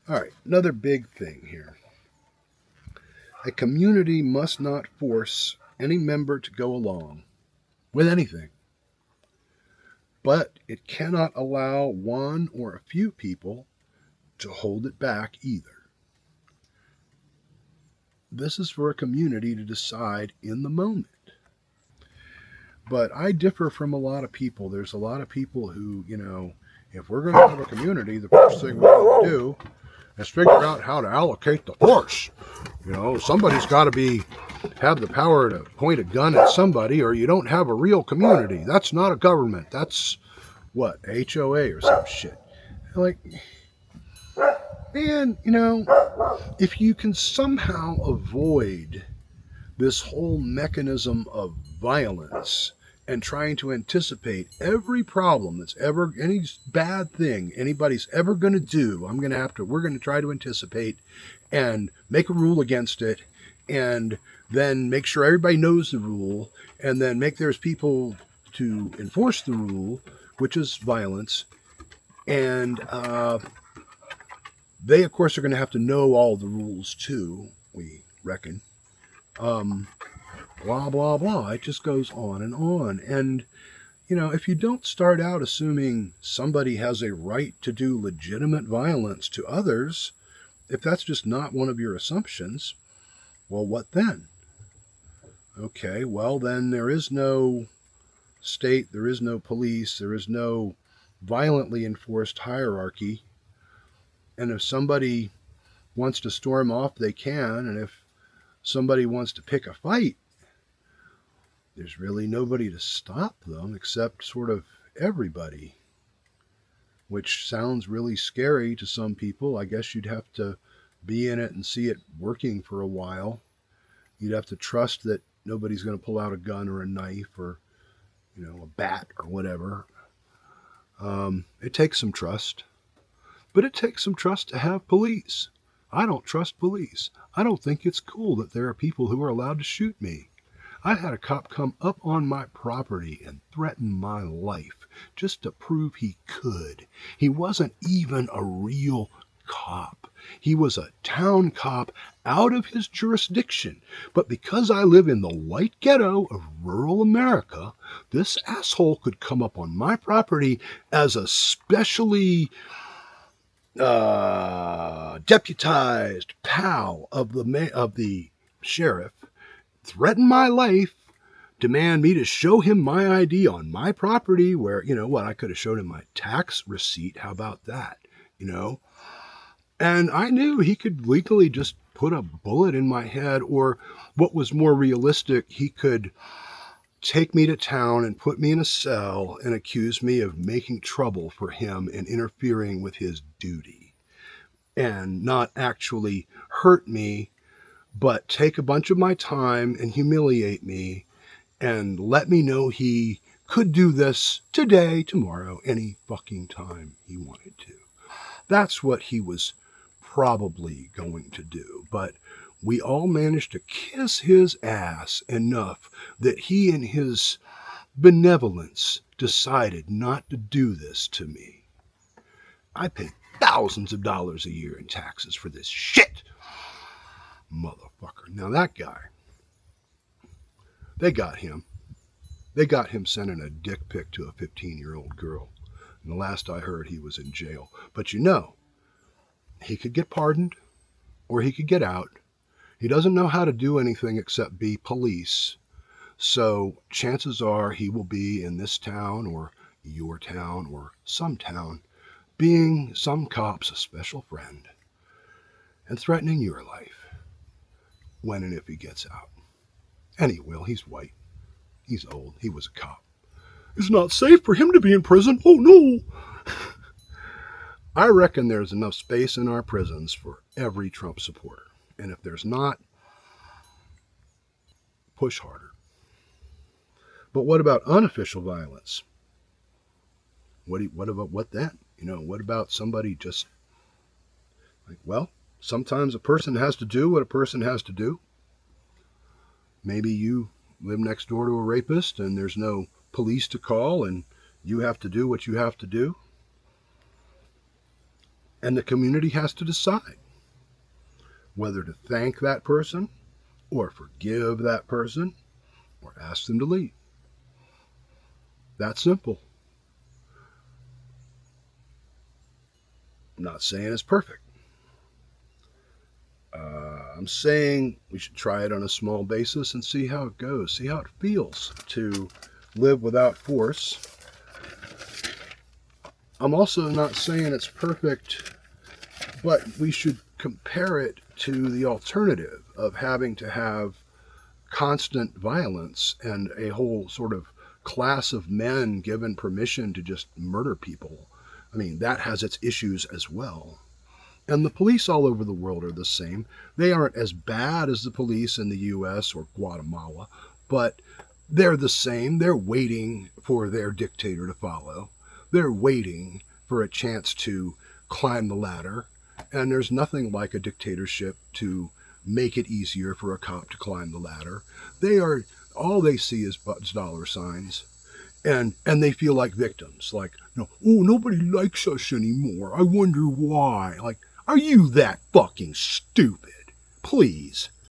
All right, another big thing here. A community must not force any member to go along with anything, but it cannot allow one or a few people to hold it back either. This is for a community to decide in the moment. But I differ from a lot of people. There's a lot of people who, if we're going to have a community, the first thing we need to do is figure out how to allocate the force. Somebody's got to have the power to point a gun at somebody, or you don't have a real community. That's not a government. That's what, HOA or some shit. Like, man, if you can somehow avoid this whole mechanism of violence and trying to anticipate every problem that's ever, any bad thing anybody's ever going to do, we're going to try to anticipate and make a rule against it, and then make sure everybody knows the rule, and then make there's people to enforce the rule, which is violence. And they, of course, are going to have to know all the rules too, we reckon. Blah, blah, blah. It just goes on and on. And, if you don't start out assuming somebody has a right to do legitimate violence to others, if that's just not one of your assumptions, well, what then? Okay, well, then there is no state, there is no police, there is no violently enforced hierarchy. And if somebody wants to storm off, they can. And if somebody wants to pick a fight, there's really nobody to stop them except sort of everybody, which sounds really scary to some people. I guess you'd have to be in it and see it working for a while. You'd have to trust that nobody's going to pull out a gun or a knife or, a bat or whatever. It takes some trust. But it takes some trust to have police. I don't trust police. I don't think it's cool that there are people who are allowed to shoot me. I had a cop come up on my property and threaten my life just to prove he could. He wasn't even a real cop. He was a town cop out of his jurisdiction. But because I live in the white ghetto of rural America, this asshole could come up on my property as a specially deputized pal of the sheriff, threaten my life, demand me to show him my ID on my property, where, I could have showed him my tax receipt. How about that? And I knew he could legally just put a bullet in my head, or what was more realistic, he could take me to town and put me in a cell and accuse me of making trouble for him and interfering with his duty, and not actually hurt me, but take a bunch of my time and humiliate me and let me know he could do this today, tomorrow, any fucking time he wanted to. That's what he was probably going to do. But we all managed to kiss his ass enough that he, in his benevolence, decided not to do this to me. I pay thousands of dollars a year in taxes for this shit. Motherfucker. Now that guy, they got him. They got him sending a dick pic to a 15-year-old girl. And the last I heard, he was in jail. But he could get pardoned, or he could get out. He doesn't know how to do anything except be police. So chances are he will be in this town or your town or some town, being some cop's special friend and threatening your life when and if he gets out. And he will. He's white. He's old. He was a cop. It's not safe for him to be in prison. Oh, no. I reckon there's enough space in our prisons for every Trump supporter. And if there's not, push harder. But what about unofficial violence? What then? What about somebody just sometimes a person has to do what a person has to do. Maybe you live next door to a rapist and there's no police to call and you have to do what you have to do. And the community has to decide whether to thank that person or forgive that person or ask them to leave. That simple. I'm not saying it's perfect. I'm saying we should try it on a small basis and see how it goes, see how it feels to live without force. I'm also not saying it's perfect, but we should compare it to the alternative of having to have constant violence and a whole sort of class of men given permission to just murder people. I mean, that has its issues as well. And the police all over the world are the same. They aren't as bad as the police in the US or Guatemala, but they're the same. They're waiting for their dictator to follow. They're waiting for a chance to climb the ladder. And there's nothing like a dictatorship to make it easier for a cop to climb the ladder. All they see is dollar signs. And they feel like victims. Like, oh, nobody likes us anymore. I wonder why. Like, are you that fucking stupid? Please.